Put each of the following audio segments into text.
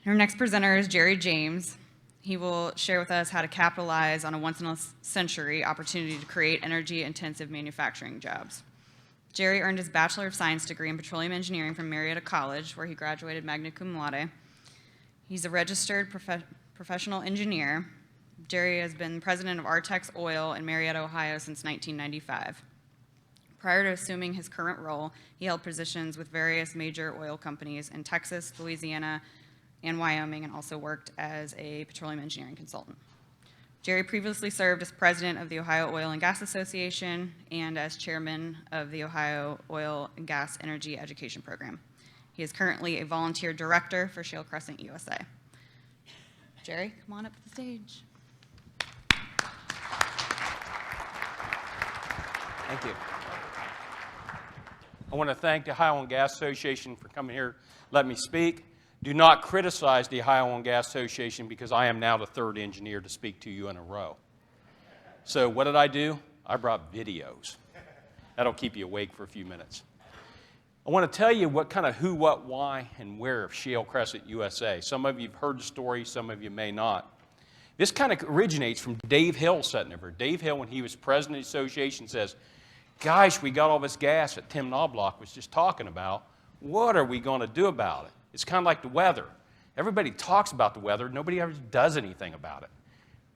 Our next presenter is Jerry James. He will share with us how to capitalize on a once-in-a-century opportunity to create energy-intensive manufacturing jobs. Jerry earned his Bachelor of Science degree in Petroleum Engineering from Marietta College, where he graduated magna cum laude. He's a registered professional engineer. Jerry has been president of Artex Oil in Marietta, Ohio since 1995. Prior to assuming his current role, he held positions with various major oil companies in Texas, Louisiana, and Wyoming, and also worked as a petroleum engineering consultant. Jerry previously served as president of the Ohio Oil and Gas Association and as chairman of the Ohio Oil and Gas Energy Education Program. He is currently a volunteer director for Shale Crescent USA. Jerry, come on up to the stage. Thank you. I want to thank the Ohio Oil and Gas Association for coming here, let me speak. Do not criticize the Ohio Oil and Gas Association because I am now the third engineer to speak to you in a row. So what did I do? I brought videos. That'll keep you awake for a few minutes. I want to tell you what kind of who, what, why, and where of Shale Crescent USA. Some of you have heard the story, some of you may not. This kind of originates from Dave Hill sitting over. Dave Hill, when he was president of the association, says, gosh, we got all this gas that Tim Knobloch was just talking about. What are we going to do about it? It's kind of like the weather. Everybody talks about the weather. Nobody ever does anything about it.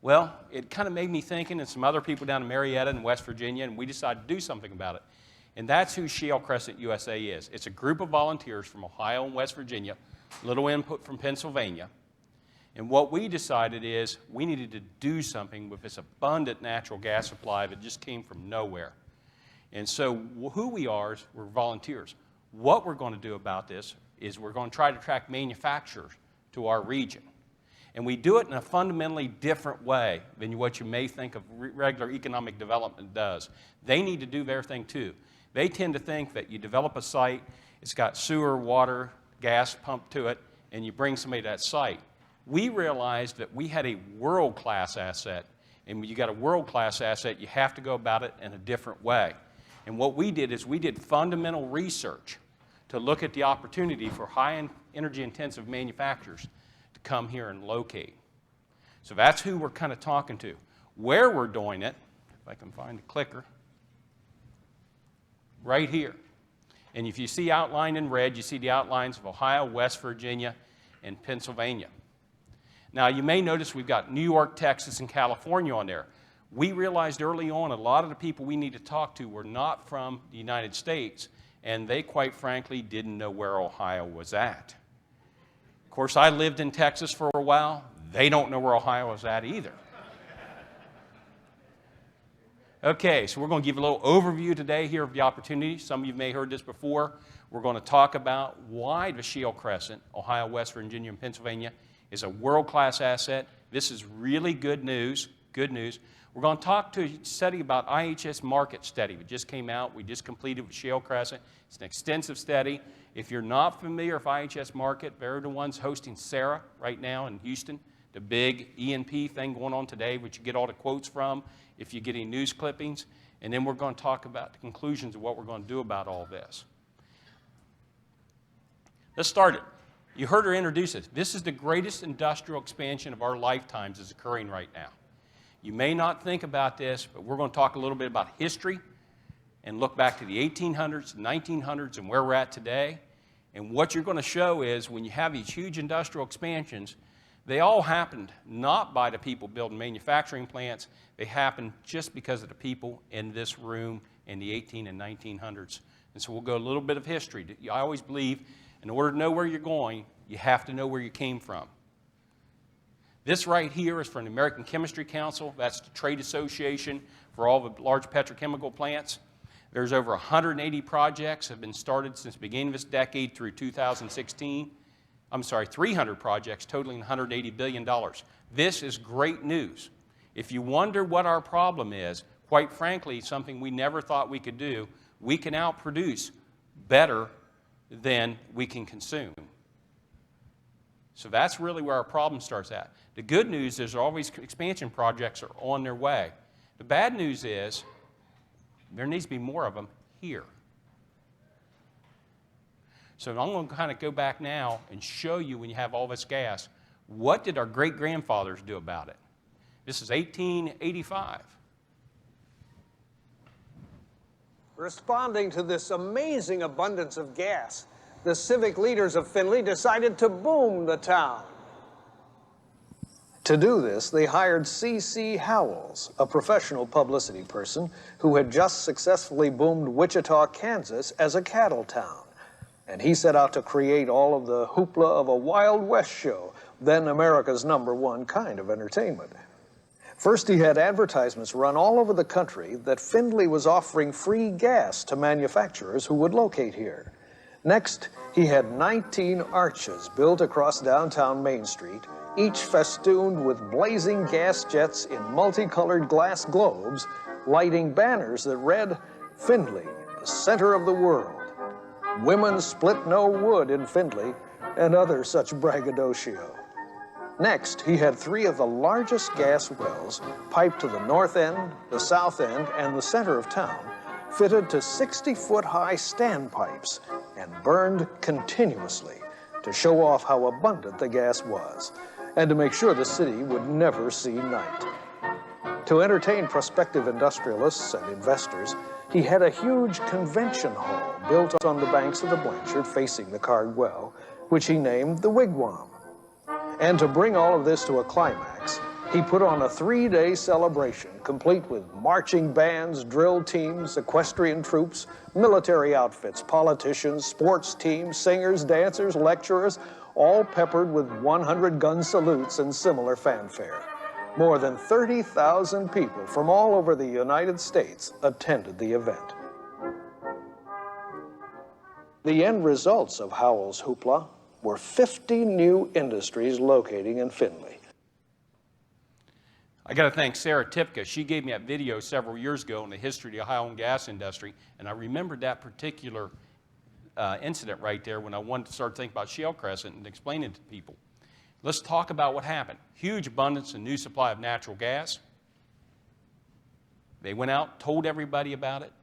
Well, it kind of made me thinking, and some other people down in Marietta and West Virginia, and we decided to do something about it. And that's who Shale Crescent USA is. It's a group of volunteers from Ohio and West Virginia, little input from Pennsylvania. And what we decided is we needed to do something with this abundant natural gas supply that just came from nowhere. And so who we are is we're volunteers. What we're going to do about this is we're going to try to attract manufacturers to our region. And we do it in a fundamentally different way than what you may think of regular economic development does. They need to do their thing too. They tend to think that you develop a site, it's got sewer, water, gas pumped to it, and you bring somebody to that site. We realized that we had a world-class asset, and when you got a world-class asset, you have to go about it in a different way. And what we did is we did fundamental research to look at the opportunity for high energy-intensive manufacturers to come here and locate. So that's who we're kind of talking to. Where we're doing it, if I can find the clicker, right here. And if you see outlined in red, you see the outlines of Ohio, West Virginia, and Pennsylvania. Now, you may notice we've got New York, Texas, and California on there. We realized early on a lot of the people we need to talk to were not from the United States, and they, quite frankly, didn't know where Ohio was at. Of course, I lived in Texas for a while. They don't know where Ohio is at either. Okay, so we're going to give a little overview today here of the opportunity. Some of you may have heard this before. We're going to talk about why the Shale Crescent, Ohio, West Virginia, and Pennsylvania, is a world-class asset. This is really good news, good news. We're going to talk to a study about IHS Market study. It just came out. We just completed with Shale Crescent. It's an extensive study. If you're not familiar with IHS Market, they're the ones hosting SARA right now in Houston, the big E&P thing going on today, which you get all the quotes from if you get any news clippings. And then we're going to talk about the conclusions of what we're going to do about all this. Let's start it. You heard her introduce it. This is the greatest industrial expansion of our lifetimes is occurring right now. You may not think about this, but we're going to talk a little bit about history and look back to the 1800s, 1900s, and where we're at today. And what you're going to show is when you have these huge industrial expansions, they all happened not by the people building manufacturing plants. They happened just because of the people in this room in the 18 and 1900s. And so we'll go a little bit of history. I always believe in order to know where you're going, you have to know where you came from. This right here is from the American Chemistry Council. That's the trade association for all the large petrochemical plants. There's over 180 projects have been started since the beginning of this decade through 2016. 300 projects totaling $180 billion. This is great news. If you wonder what our problem is, quite frankly, something we never thought we could do, we can outproduce better than we can consume. So that's really where our problem starts at. The good news is all these expansion projects are on their way. The bad news is there needs to be more of them here. So I'm going to kind of go back now and show you, when you have all this gas, what did our great-grandfathers do about it? This is 1885. Responding to this amazing abundance of gas, the civic leaders of Findlay decided to boom the town. To do this, they hired C.C. Howells, a professional publicity person who had just successfully boomed Wichita, Kansas as a cattle town. And he set out to create all of the hoopla of a Wild West show, then America's #1 kind of entertainment. First, he had advertisements run all over the country that Findlay was offering free gas to manufacturers who would locate here. Next, he had 19 arches built across downtown Main Street, each festooned with blazing gas jets in multicolored glass globes, lighting banners that read, "Findlay, the center of the world. Women split no wood in Findlay," and other such braggadocio. Next, he had 3 of the largest gas wells piped to the north end, the south end, and the center of town, fitted to 60-foot-high standpipes and burned continuously to show off how abundant the gas was and to make sure the city would never see night. To entertain prospective industrialists and investors, he had a huge convention hall built on the banks of the Blanchard facing the Card Well, which he named the Wigwam. And to bring all of this to a climax, he put on a 3-day celebration complete with marching bands, drill teams, equestrian troops, military outfits, politicians, sports teams, singers, dancers, lecturers, all peppered with 100-gun salutes and similar fanfare. More than 30,000 people from all over the United States attended the event. The end results of Howell's hoopla were 50 new industries locating in Findlay. I got to thank Sarah Tipka. She gave me that video several years ago on the history of the Ohio gas industry, and I remembered that particular incident right there when I wanted to start thinking about Shale Crescent and explain it to people. Let's talk about what happened. Huge abundance and new supply of natural gas. They went out, told everybody about it.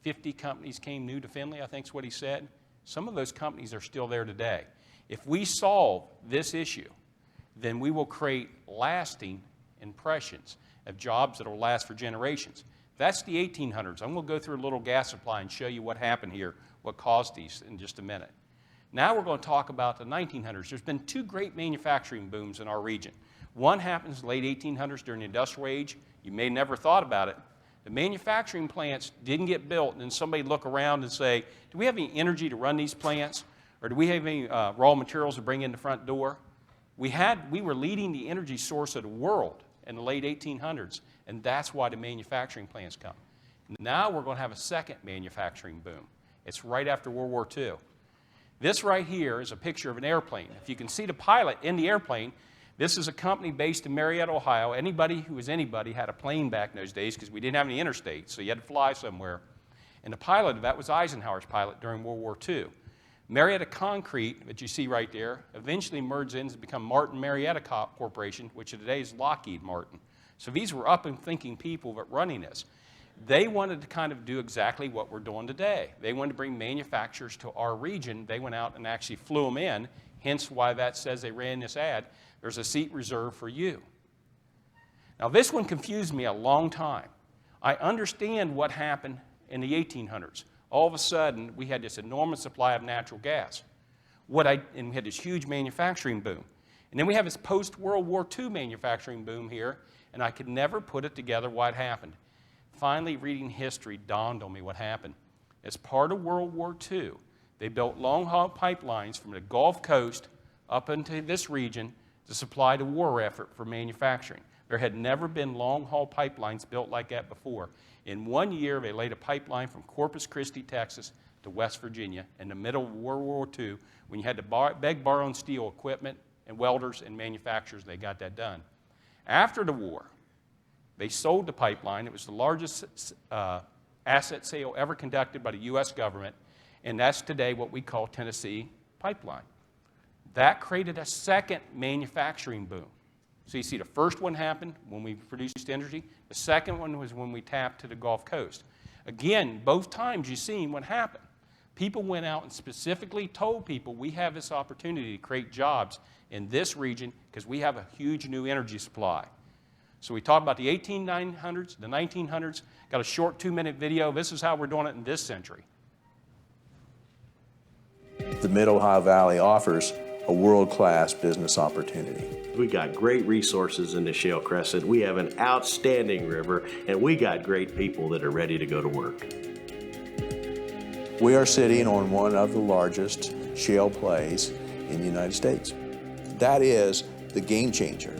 50 companies came new to Findlay, I think is what he said. Some of those companies are still there today. If we solve this issue, then we will create lasting impressions of jobs that will last for generations. That's the 1800s. I'm going to go through a little gas supply and show you what happened here, what caused these in just a minute. Now we're going to talk about the 1900s. There's been 2 great manufacturing booms in our region. One happens in the late 1800s during the industrial age. You may have never thought about it. The manufacturing plants didn't get built, and then somebody look around and say, do we have any energy to run these plants? Or do we have any raw materials to bring in the front door? We were leading the energy source of the world in the late 1800s, and that's why the manufacturing plants come. Now we're going to have a second manufacturing boom. It's right after World War II. This right here is a picture of an airplane. If you can see the pilot in the airplane, this is a company based in Marietta, Ohio. Anybody who was anybody had a plane back in those days because we didn't have any interstates, so you had to fly somewhere. And the pilot of that was Eisenhower's pilot during World War II. Marietta Concrete, that you see right there, eventually merged in to become Martin Marietta Corporation, which today is Lockheed Martin. So these were up and thinking people that running this. They wanted to kind of do exactly what we're doing today. They wanted to bring manufacturers to our region. They went out and actually flew them in, hence why that says they ran this ad. There's a seat reserved for you. Now this one confused me a long time. I understand what happened in the 1800s. All of a sudden, we had this enormous supply of natural gas. And we had this huge manufacturing boom. And then we have this post-World War II manufacturing boom here, and I could never put it together why it happened. Finally, reading history dawned on me what happened. As part of World War II, they built long-haul pipelines from the Gulf Coast up into this region to supply the war effort for manufacturing. There had never been long-haul pipelines built like that before. In 1 year, they laid a pipeline from Corpus Christi, Texas, to West Virginia in the middle of World War II, when you had to beg, borrow, and steal equipment and welders and manufacturers. They got that done. After the war, they sold the pipeline. It was the largest asset sale ever conducted by the U.S. government, and that's today what we call Tennessee Pipeline. That created a second manufacturing boom. So you see the first one happened when we produced energy. The second one was when we tapped to the Gulf Coast. Again, both times you've seen what happened. People went out and specifically told people we have this opportunity to create jobs in this region because we have a huge new energy supply. So we talked about the 1800s, the 1900s, got a short 2-minute video. This is how we're doing it in this century. The Mid-Ohio Valley offers a world-class business opportunity. We got great resources in the Shale Crescent. We have an outstanding river, and we got great people that are ready to go to work. We are sitting on one of the largest shale plays in the United States. That is the game changer.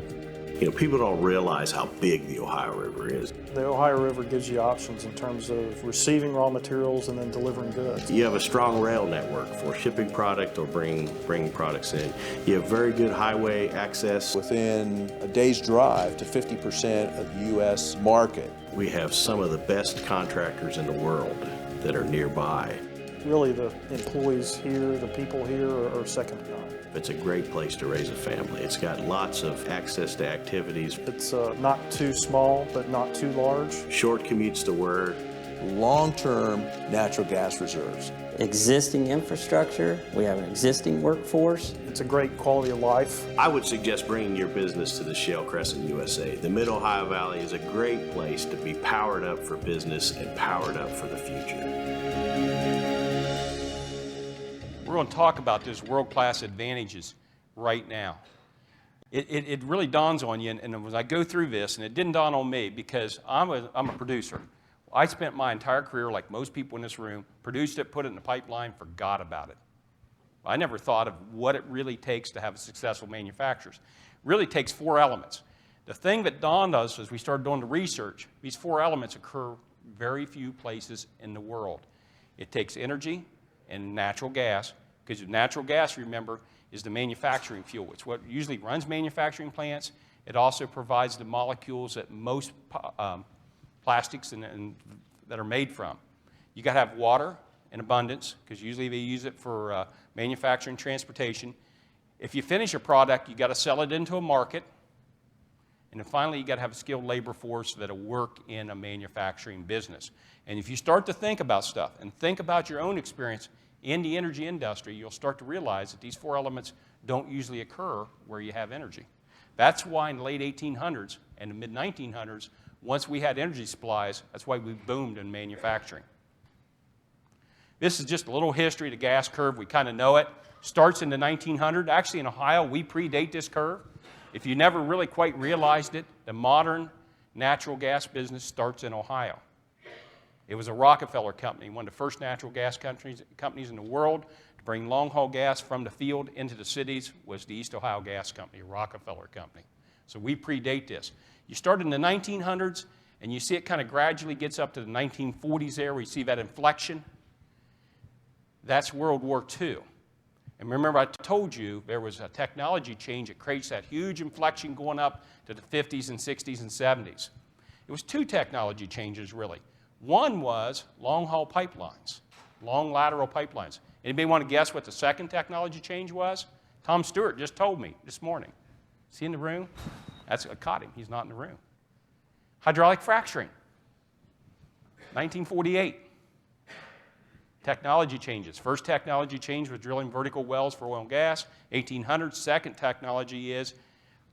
You know, people don't realize how big the Ohio River is. The Ohio River gives you options in terms of receiving raw materials and then delivering goods. You have a strong rail network for shipping product or bringing products in. You have very good highway access. Within a day's drive to 50% of the U.S. market. We have some of the best contractors in the world that are nearby. Really, the employees here, the people here are second to none. It's a great place to raise a family. It's got lots of access to activities. It's not too small, but not too large. Short commutes to work. Long-term natural gas reserves. Existing infrastructure, we have an existing workforce. It's a great quality of life. I would suggest bringing your business to the Shale Crescent USA. The Mid-Ohio Valley is a great place to be powered up for business and powered up for the future. We're going to talk about those world-class advantages right now. It really dawns on you, and as I go through this, and it didn't dawn on me because I'm a producer. I spent my entire career, like most people in this room, produced it, put it in the pipeline, forgot about it. I never thought of what it really takes to have a successful manufacturer. It really takes 4 elements. The thing that dawned on us as we started doing the research, these 4 elements occur very few places in the world. It takes energy and natural gas, because natural gas, remember, is the manufacturing fuel. It's what usually runs manufacturing plants. It also provides the molecules that most plastics that are made from. You got to have water in abundance, because usually they use it for manufacturing, transportation. If you finish a product, you got to sell it into a market. And then finally, you got to have a skilled labor force that'll work in a manufacturing business. And if you start to think about stuff and think about your own experience in the energy industry, you'll start to realize that these 4 elements don't usually occur where you have energy. That's why in the late 1800s and the mid-1900s, once we had energy supplies, that's why we boomed in manufacturing. This is just a little history of the gas curve. We kind of know it. Starts in the 1900s. Actually, in Ohio, we predate this curve. If you never really quite realized it, the modern natural gas business starts in Ohio. It was a Rockefeller company, one of the first natural gas companies in the world to bring long-haul gas from the field into the cities was the East Ohio Gas Company, a Rockefeller company. So we predate this. You start in the 1900s, and you see it kind of gradually gets up to the 1940s there, where you see that inflection. That's World War II. And remember, I told you there was a technology change that creates that huge inflection going up to the 50s and 60s and 70s. It was 2 technology changes, really. One was long-haul pipelines, long lateral pipelines. Anybody want to guess what the second technology change was? Tom Stewart just told me this morning. Is he in the room? I caught him. He's not in the room. Hydraulic fracturing, 1948. Technology changes. First technology change was drilling vertical wells for oil and gas. 1800s. Second technology is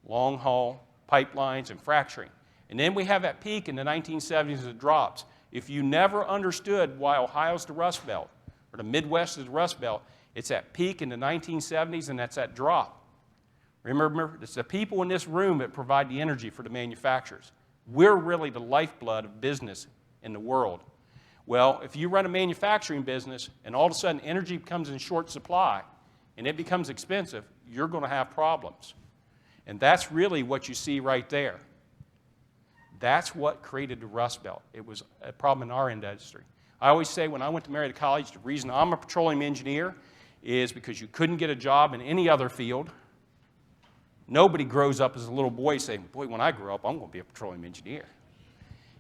long-haul pipelines and fracturing. And then we have that peak in the 1970s as it drops. If you never understood why Ohio's the Rust Belt, or the Midwest is the Rust Belt, it's that peak in the 1970s, and that's that drop. Remember, it's the people in this room that provide the energy for the manufacturers. We're really the lifeblood of business in the world. Well, if you run a manufacturing business, and all of a sudden energy becomes in short supply, and it becomes expensive, you're going to have problems. And that's really what you see right there. That's what created the Rust Belt. It was a problem in our industry. I always say when I went to Marietta College, the reason I'm a petroleum engineer is because you couldn't get a job in any other field. Nobody grows up as a little boy saying, boy, when I grow up, I'm going to be a petroleum engineer.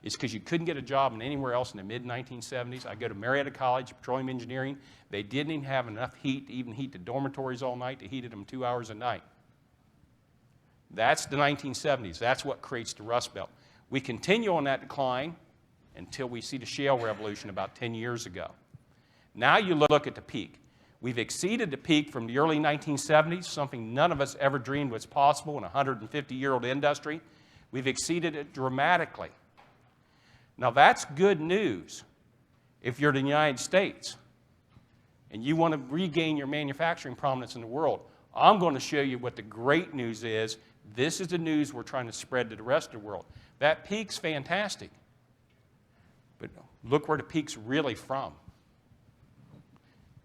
It's because you couldn't get a job in anywhere else in the mid-1970s. I go to Marietta College, petroleum engineering. They didn't even have enough heat to even heat the dormitories all night. They heated them 2 hours a night. That's the 1970s. That's what creates the Rust Belt. We continue on that decline until we see the shale revolution about 10 years ago. Now you look at the peak. We've exceeded the peak from the early 1970s, something none of us ever dreamed was possible in a 150-year-old industry. We've exceeded it dramatically. Now that's good news if you're the United States and you want to regain your manufacturing prominence in the world. I'm going to show you what the great news is. This is the news we're trying to spread to the rest of the world. That peak's fantastic, but look where the peak's really from.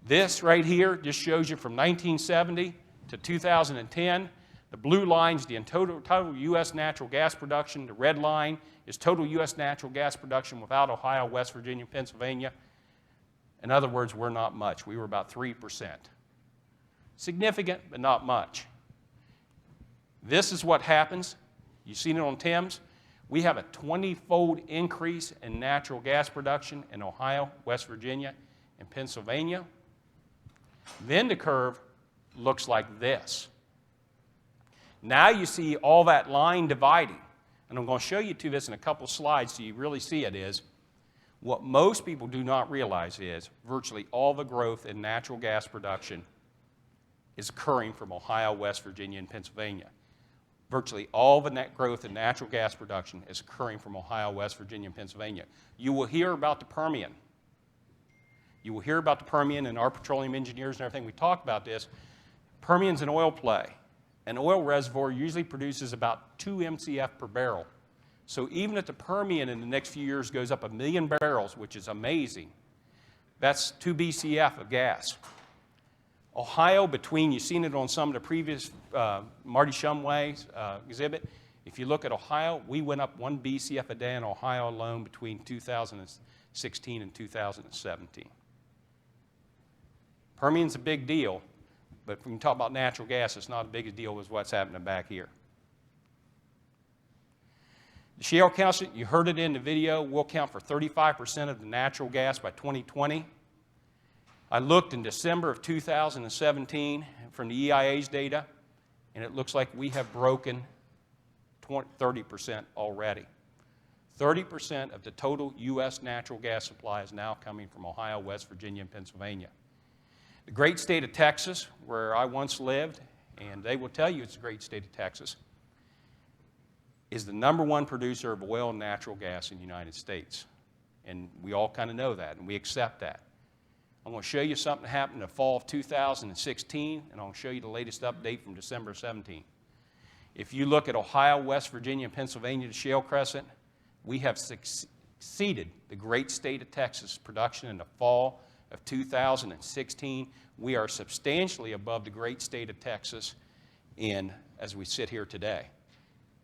This right here just shows you from 1970 to 2010. The blue line's the total U.S. natural gas production. The red line is total U.S. natural gas production without Ohio, West Virginia, Pennsylvania. In other words, we're not much. We were about 3%. Significant, but not much. This is what happens. You've seen it on Thames. We have a 20-fold increase in natural gas production in Ohio, West Virginia, and Pennsylvania. Then the curve looks like this. Now you see all that line dividing. And I'm going to show you to this in a couple slides so you really see it is. What most people do not realize is virtually all the growth in natural gas production is occurring from Ohio, West Virginia, and Pennsylvania. Virtually all the net growth in natural gas production is occurring from Ohio, West Virginia, and Pennsylvania. You will hear about the Permian. You will hear about the Permian and our petroleum engineers and everything. We talk about this. Permian's an oil play. An oil reservoir usually produces about 2 MCF per barrel. So even if the Permian in the next few years goes up 1 million barrels, which is amazing, that's 2 BCF of gas. Ohio, you've seen it on some of the previous Marty Shumway's exhibit. If you look at Ohio, we went up 1 BCF a day in Ohio alone between 2016 and 2017. Permian's a big deal, but when you talk about natural gas, it's not as big a deal as what's happening back here. The shale count, you heard it in the video, will count for 35% of the natural gas by 2020. I looked in December of 2017 from the EIA's data, and it looks like we have broken 30% already. 30% of the total U.S. natural gas supply is now coming from Ohio, West Virginia, and Pennsylvania. The great state of Texas, where I once lived, and they will tell you it's the great state of Texas, is the #1 producer of oil and natural gas in the United States. And we all kind of know that, and we accept that. I'm going to show you something that happened in the fall of 2016, and I'll show you the latest update from December 17. If you look at Ohio, West Virginia, and Pennsylvania, the Shale Crescent, we have exceeded the great state of Texas production in the fall of 2016. We are substantially above the great state of Texas as we sit here today.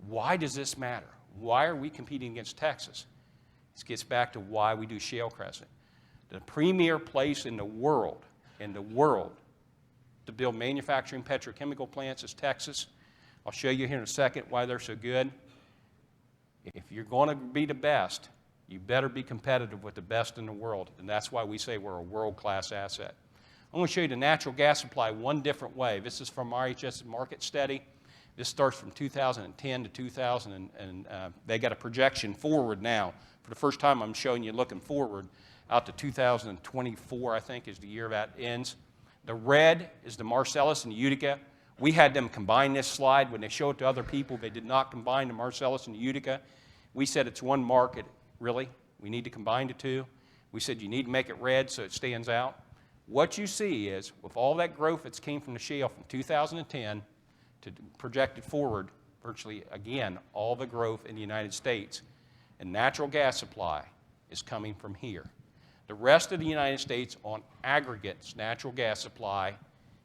Why does this matter? Why are we competing against Texas? This gets back to why we do Shale Crescent. The premier place in the world to build manufacturing petrochemical plants is Texas. I'll show you here in a second why they're so good. If you're going to be the best, you better be competitive with the best in the world, and that's why we say we're a world-class asset. I'm going to show you the natural gas supply one different way. This is from RHS market study. This starts from 2010 to 2000, and they got a projection forward now. For the first time, I'm showing you looking forward out to 2024, I think, is the year that ends. The red is the Marcellus and the Utica. We had them combine this slide. When they show it to other people, they did not combine the Marcellus and the Utica. We said it's one market. Really? We need to combine the two. We said you need to make it red so it stands out. What you see is, with all that growth that's came from the shale from 2010 to projected forward, virtually, again, all the growth in the United States, and natural gas supply is coming from here. The rest of the United States, on aggregates, natural gas supply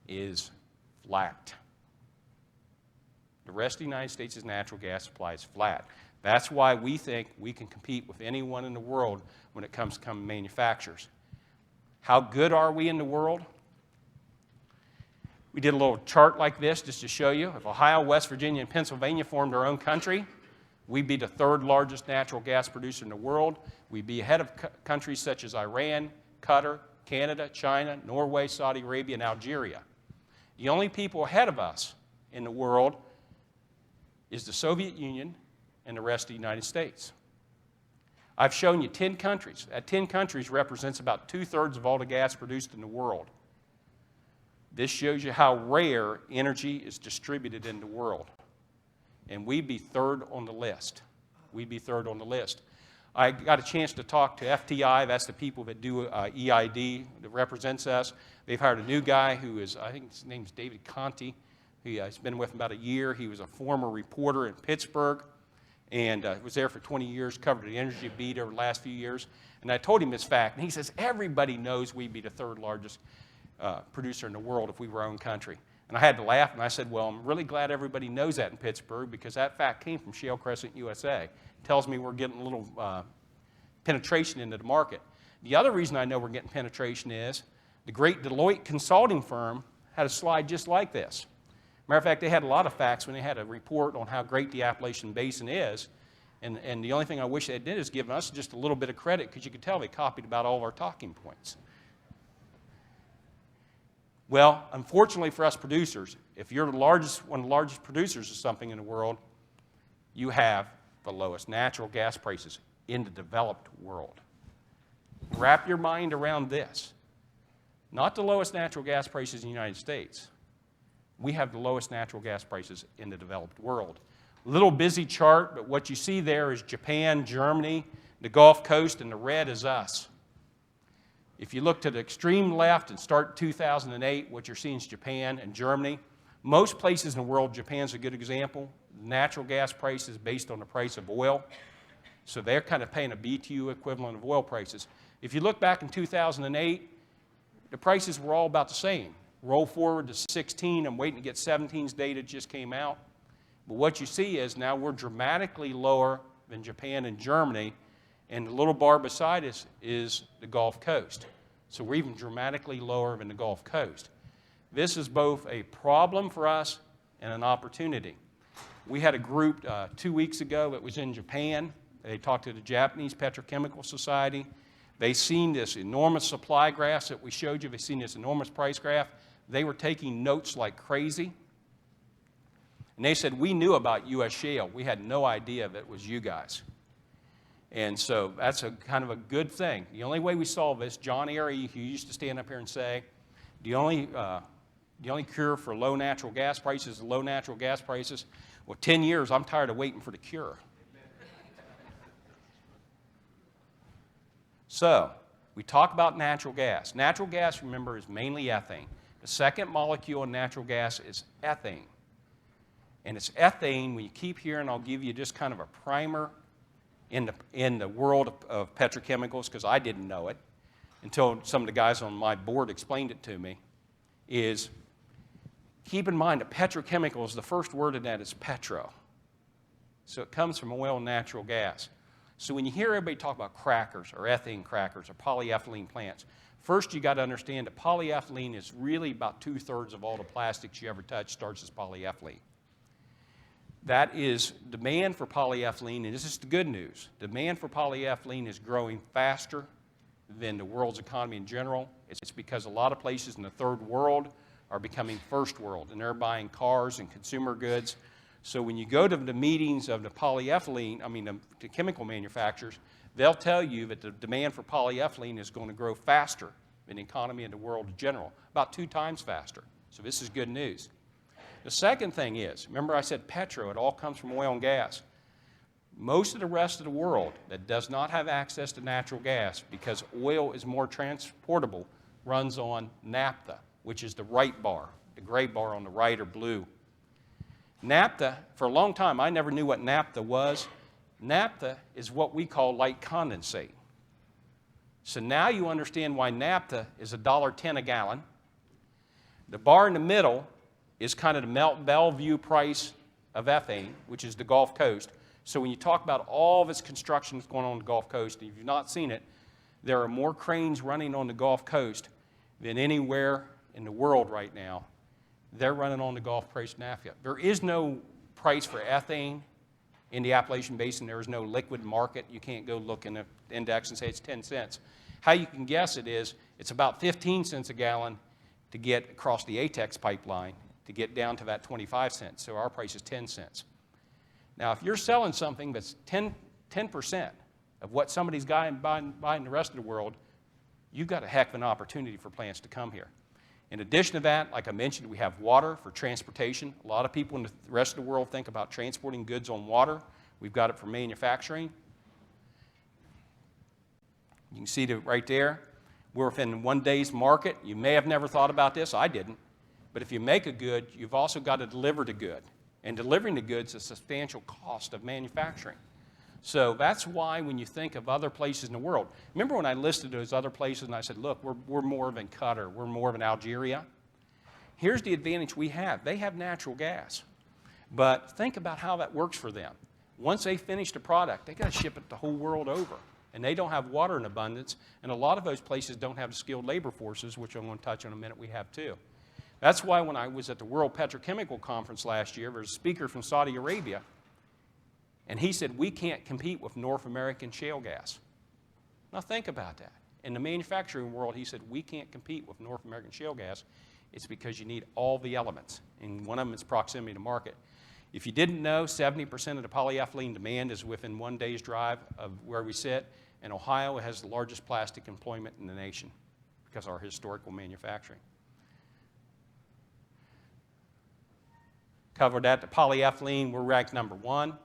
is flat. The rest of the United States' natural gas supply is flat. That's why we think we can compete with anyone in the world when it comes to manufacturers. How good are we in the world? We did a little chart like this just to show you. If Ohio, West Virginia, and Pennsylvania formed their own country, we'd be the 3rd largest natural gas producer in the world. We'd be ahead of countries such as Iran, Qatar, Canada, China, Norway, Saudi Arabia, and Algeria. The only people ahead of us in the world is the Soviet Union and the rest of the United States. I've shown you 10 countries. That 10 countries represents about 2/3 of all the gas produced in the world. This shows you how rare energy is distributed in the world. And we'd be third on the list. We'd be third on the list. I got a chance to talk to FTI. That's the people that do EID, that represents us. They've hired a new guy who is, I think his name's David Conti. He's been with them about a year. He was a former reporter in Pittsburgh and was there for 20 years, covered the energy beat over the last few years. And I told him this fact, and he says, everybody knows we'd be the third largest producer in the world if we were our own country. And I had to laugh, and I said, well, I'm really glad everybody knows that in Pittsburgh because that fact came from Shale Crescent USA. It tells me we're getting a little penetration into the market. The other reason I know we're getting penetration is the great Deloitte consulting firm had a slide just like this. Matter of fact, they had a lot of facts when they had a report on how great the Appalachian Basin is. And the only thing I wish they did is give us just a little bit of credit because you could tell they copied about all of our talking points. Well, unfortunately for us producers, if you're one of the largest producers of something in the world, you have the lowest natural gas prices in the developed world. Wrap your mind around this. Not the lowest natural gas prices in the United States. We have the lowest natural gas prices in the developed world. Little busy chart, but what you see there is Japan, Germany, the Gulf Coast, and the red is us. If you look to the extreme left and start 2008, what you're seeing is Japan and Germany. Most places in the world, Japan's a good example. Natural gas prices based on the price of oil. So they're kind of paying a BTU equivalent of oil prices. If you look back in 2008, the prices were all about the same. Roll forward to 16. I'm waiting to get 17's data just came out. But what you see is now we're dramatically lower than Japan and Germany. And the little bar beside us is the Gulf Coast. So we're even dramatically lower than the Gulf Coast. This is both a problem for us and an opportunity. We had a group 2 weeks ago that was in Japan. They talked to the Japanese Petrochemical Society. They seen this enormous supply graph that we showed you. They seen this enormous price graph. They were taking notes like crazy. And they said, we knew about U.S. shale. We had no idea that it was you guys. And so that's a kind of a good thing. The only way we solve this, John Airy, who used to stand up here and say, the only cure for low natural gas prices is low natural gas prices. Well, 10 years, I'm tired of waiting for the cure. So we talk about natural gas. Natural gas, remember, is mainly ethane. The second molecule in natural gas is ethane. And it's ethane, when you keep hearing, I'll give you just kind of a primer in the world of petrochemicals, because I didn't know it until some of the guys on my board explained it to me, is keep in mind that petrochemicals, the first word in that is petro. So it comes from oil and natural gas. So when you hear everybody talk about crackers or ethane crackers or polyethylene plants, first you got to understand that polyethylene is really about 2/3 of all the plastics you ever touch starts as polyethylene. That is demand for polyethylene, and this is the good news. Demand for polyethylene is growing faster than the world's economy in general. It's because a lot of places in the third world are becoming first world, and they're buying cars and consumer goods. So when you go to the meetings of the the chemical manufacturers, they'll tell you that the demand for polyethylene is going to grow faster than the economy in the world in general, about 2 times faster. So this is good news. The second thing is, remember I said petro, it all comes from oil and gas. Most of the rest of the world that does not have access to natural gas because oil is more transportable runs on naphtha, which is the right bar. The gray bar on the right or blue. Naphtha, for a long time, I never knew what naphtha was. Naphtha is what we call light condensate. So now you understand why naphtha is $1.10 a gallon. The bar in the middle is kind of the Melt Bellevue price of ethane, which is the Gulf Coast. So when you talk about all of its construction that's going on the Gulf Coast, and if you've not seen it, there are more cranes running on the Gulf Coast than anywhere in the world right now. They're running on the Gulf Coast naphtha. There is no price for ethane in the Appalachian Basin. There is no liquid market. You can't go look in the index and say it's 10 cents. How you can guess it is it's about 15 cents a gallon to get across the ATEX pipeline to get down to that 25 cents. So our price is 10 cents. Now, if you're selling something that's 10%, of what somebody's buying in the rest of the world, you've got a heck of an opportunity for plants to come here. In addition to that, like I mentioned, we have water for transportation. A lot of people in the rest of the world think about transporting goods on water. We've got it for manufacturing. You can see it right there. We're within 1 day's market. You may have never thought about this. I didn't. But if you make a good, you've also got to deliver the good. And delivering the goods is a substantial cost of manufacturing. So that's why when you think of other places in the world, remember when I listed those other places and I said, look, we're more of in Qatar, we're more of in Algeria? Here's the advantage we have. They have natural gas. But think about how that works for them. Once they finish the product, they got to ship it the whole world over. And they don't have water in abundance, and a lot of those places don't have the skilled labor forces, which I'm going to touch on in a minute, we have too. That's why when I was at the World Petrochemical Conference last year, there was a speaker from Saudi Arabia, and he said, we can't compete with North American shale gas. Now think about that. In the manufacturing world, he said, we can't compete with North American shale gas. It's because you need all the elements, and one of them is proximity to market. If you didn't know, 70% of the polyethylene demand is within 1 day's drive of where we sit, and Ohio has the largest plastic employment in the nation because of our historical manufacturing. Covered that, the polyethylene, we're ranked #1.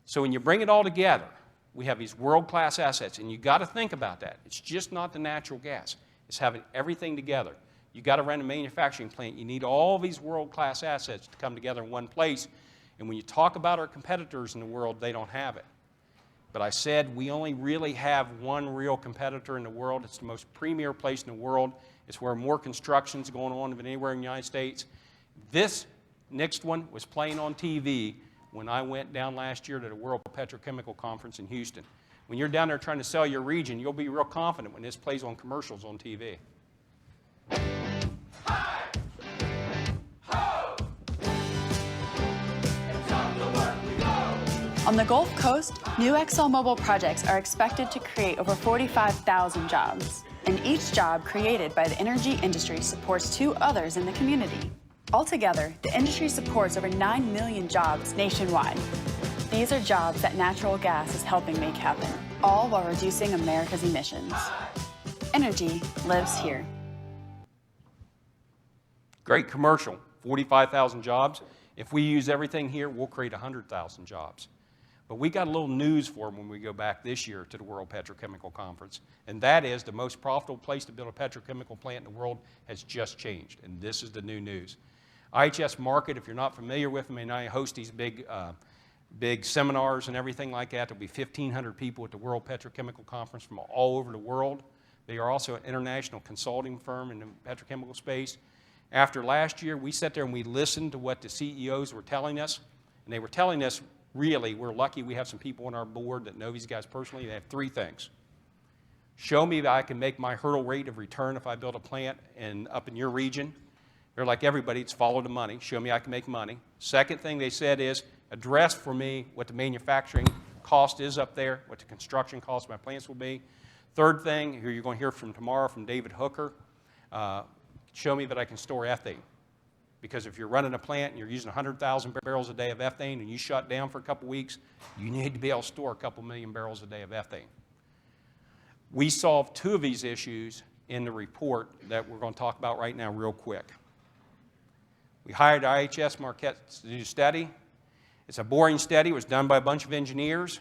So when you bring it all together, we have these world-class assets, and you got to think about that. It's just not the natural gas. It's having everything together. You got to run a manufacturing plant. You need all these world-class assets to come together in one place. And when you talk about our competitors in the world, they don't have it. But I said we only really have one real competitor in the world. It's the most premier place in the world. It's where more construction's going on than anywhere in the United States. This next one was playing on TV when I went down last year to the World Petrochemical Conference in Houston. When you're down there trying to sell your region, you'll be real confident when this plays on commercials on TV. On the Gulf Coast, new ExxonMobil projects are expected to create over 45,000 jobs. And each job created by the energy industry supports 2 others in the community. Altogether, the industry supports over 9 million jobs nationwide. These are jobs that natural gas is helping make happen, all while reducing America's emissions. Energy lives here. Great commercial, 45,000 jobs. If we use everything here, we'll create 100,000 jobs. But we got a little news for them when we go back this year to the World Petrochemical Conference, and that is the most profitable place to build a petrochemical plant in the world has just changed, and this is the new news. IHS Markit, if you're not familiar with them, and I host these big seminars and everything like that. There'll be 1,500 people at the World Petrochemical Conference from all over the world. They are also an international consulting firm in the petrochemical space. After last year, we sat there and we listened to what the CEOs were telling us, and they were telling us, really, we're lucky we have some people on our board that know these guys personally. They have 3 things. Show me that I can make my hurdle rate of return if I build a plant up in your region. They're like everybody, it's follow the money. Show me I can make money. Second thing they said is, address for me what the manufacturing cost is up there, what the construction cost of my plants will be. Third thing, here you're going to hear from tomorrow from David Hooker, show me that I can store ethane. Because if you're running a plant and you're using 100,000 barrels a day of ethane and you shut down for a couple weeks, you need to be able to store a couple million barrels a day of ethane. We solved 2 of these issues in the report that we're going to talk about right now real quick. We hired IHS Markit to do a study. It's a boring study. It was done by a bunch of engineers.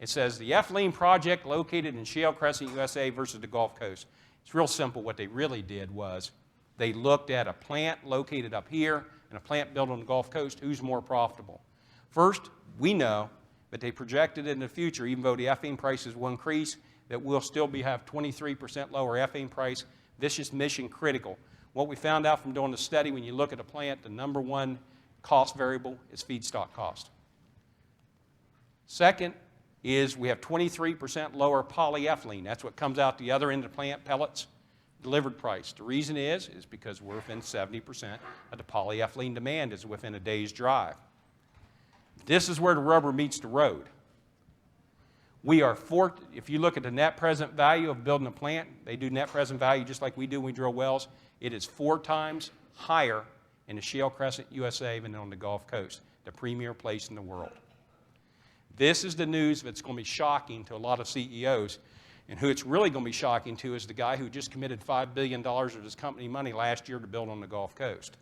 It says the ethylene project located in Shale Crescent, USA versus the Gulf Coast. It's real simple. What they really did was they looked at a plant located up here and a plant built on the Gulf Coast. Who's more profitable? First, we know that they projected in the future, even though the ethane prices will increase, that we'll still have 23% lower ethane price. This is mission critical. What we found out from doing the study, when you look at a plant, the #1 cost variable is feedstock cost. Second is we have 23% lower polyethylene. That's what comes out the other end of the plant, pellets, delivered price. The reason is because we're within 70% of the polyethylene demand is within a day's drive. This is where the rubber meets the road. If you look at the net present value of building a plant, they do net present value just like we do when we drill wells. It is 4 times higher in the Shale Crescent, USA than on the Gulf Coast, the premier place in the world. This is the news that's going to be shocking to a lot of CEOs. And who it's really going to be shocking to is the guy who just committed $5 billion of his company money last year to build on the Gulf Coast.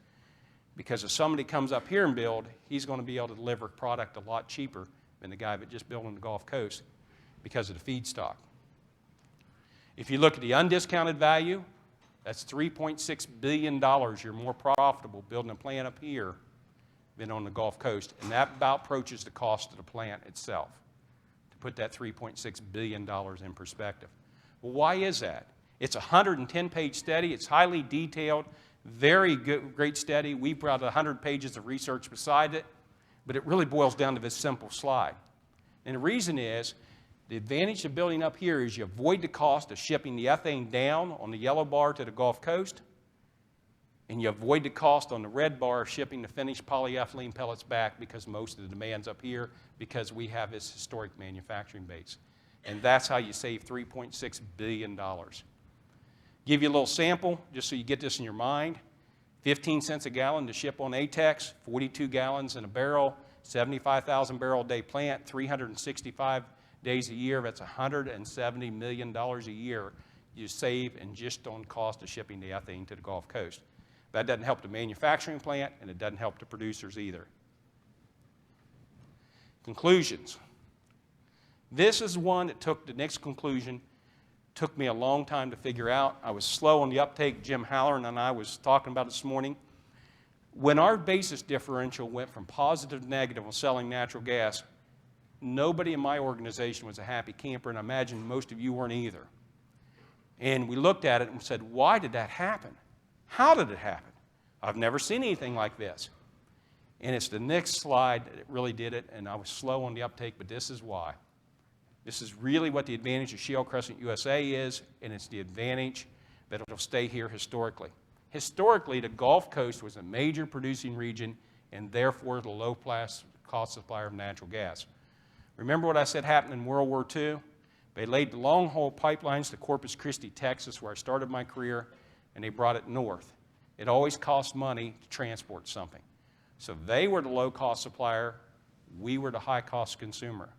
Because if somebody comes up here and build, he's going to be able to deliver product a lot cheaper than the guy that just built on the Gulf Coast because of the feedstock. If you look at the undiscounted value, that's $3.6 billion. You're more profitable building a plant up here than on the Gulf Coast. And that about approaches the cost of the plant itself, to put that $3.6 billion in perspective. Well, why is that? It's a 110-page study. It's highly detailed, very good, great study. We brought 100 pages of research beside it, but it really boils down to this simple slide. And the reason is, the advantage of building up here is you avoid the cost of shipping the ethane down on the yellow bar to the Gulf Coast, and you avoid the cost on the red bar of shipping the finished polyethylene pellets back, because most of the demand's up here because we have this historic manufacturing base. And that's how you save $3.6 billion. Give you a little sample just so you get this in your mind. 15 cents a gallon to ship on ATEX, 42 gallons in a barrel, 75,000 barrel a day plant, 365 days a year. That's $170 million a year you save in just on cost of shipping the ethane to the Gulf Coast. That doesn't help the manufacturing plant, and it doesn't help the producers either. Conclusions. This is one that took the next conclusion, took me a long time to figure out. I was slow on the uptake. Jim Halloran and I was talking about it this morning. When our basis differential went from positive to negative on selling natural gas, nobody in my organization was a happy camper, and I imagine most of you weren't either. And we looked at it and said, why did that happen? How did it happen? I've never seen anything like this. And it's the next slide that really did it, and I was slow on the uptake, but this is why. This is really what the advantage of Shale Crescent USA is, and it's the advantage that it'll stay here historically. Historically, the Gulf Coast was a major producing region, and therefore the low-cost supplier of natural gas. Remember what I said happened in World War II? They laid the long-haul pipelines to Corpus Christi, Texas, where I started my career, and they brought it north. It always cost money to transport something. So they were the low-cost supplier. We were the high-cost consumer.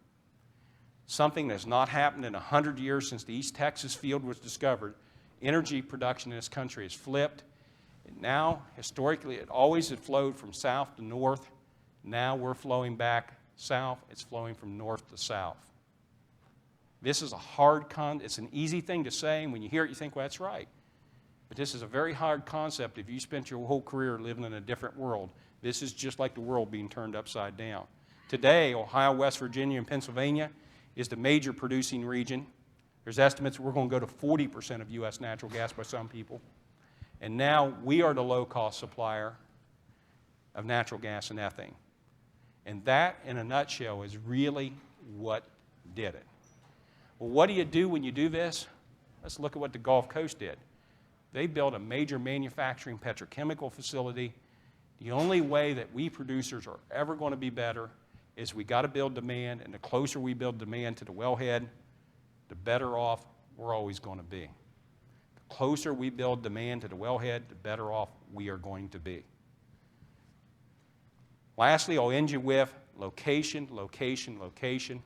Something that's not happened in 100 years since the East Texas field was discovered. Energy production in this country has flipped. And now, historically, it always had flowed from south to north. Now we're flowing back south. It's flowing from north to south. This is a hard it's an easy thing to say, and when you hear it, you think, well, that's right. But this is a very hard concept if you spent your whole career living in a different world. This is just like the world being turned upside down. Today, Ohio, West Virginia, and Pennsylvania is the major producing region. There's estimates we're going to go to 40% of U.S. natural gas by some people. And now we are the low-cost supplier of natural gas and ethane. And that, in a nutshell, is really what did it. Well, what do you do when you do this? Let's look at what the Gulf Coast did. They built a major manufacturing petrochemical facility. The only way that we producers are ever going to be better is we got to build demand, and the closer we build demand to the wellhead, the better off we're always going to be. The closer we build demand to the wellhead, the better off we are going to be. Lastly, I'll end you with location, location, location.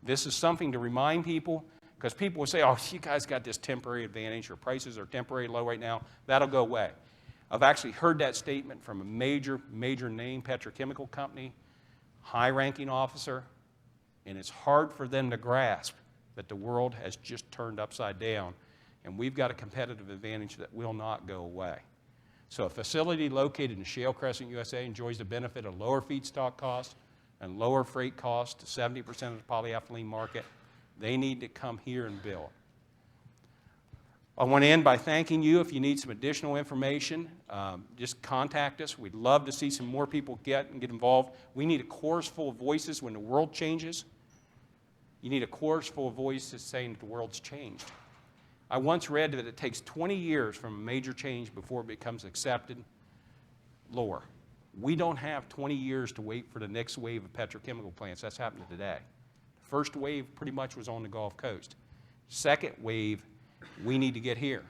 This is something to remind people, because people will say, oh, you guys got this temporary advantage, or prices are temporarily low right now. That'll go away. I've actually heard that statement from a major name petrochemical company, high-ranking officer, and it's hard for them to grasp that the world has just turned upside down, and we've got a competitive advantage that will not go away. So a facility located in Shale Crescent, USA enjoys the benefit of lower feedstock costs and lower freight costs to 70% of the polyethylene market. They need to come here and build. I want to end by thanking you. If you need some additional information, just contact us. We'd love to see some more people get involved. We need a chorus full of voices when the world changes. You need a chorus full of voices saying that the world's changed. I once read that it takes 20 years from a major change before it becomes accepted lore. We don't have 20 years to wait for the next wave of petrochemical plants. That's happening today. The first wave pretty much was on the Gulf Coast. Second wave, we need to get here.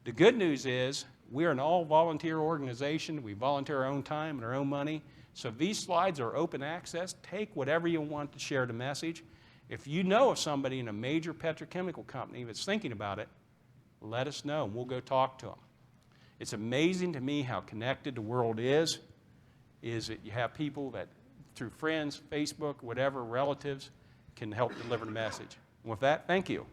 The good news is we're an all-volunteer organization. We volunteer our own time and our own money. So these slides are open access. Take whatever you want to share the message. If you know of somebody in a major petrochemical company that's thinking about it, let us know, and we'll go talk to them. It's amazing to me how connected the world is that you have people that, through friends, Facebook, whatever, relatives, can help deliver the message. And with that, thank you.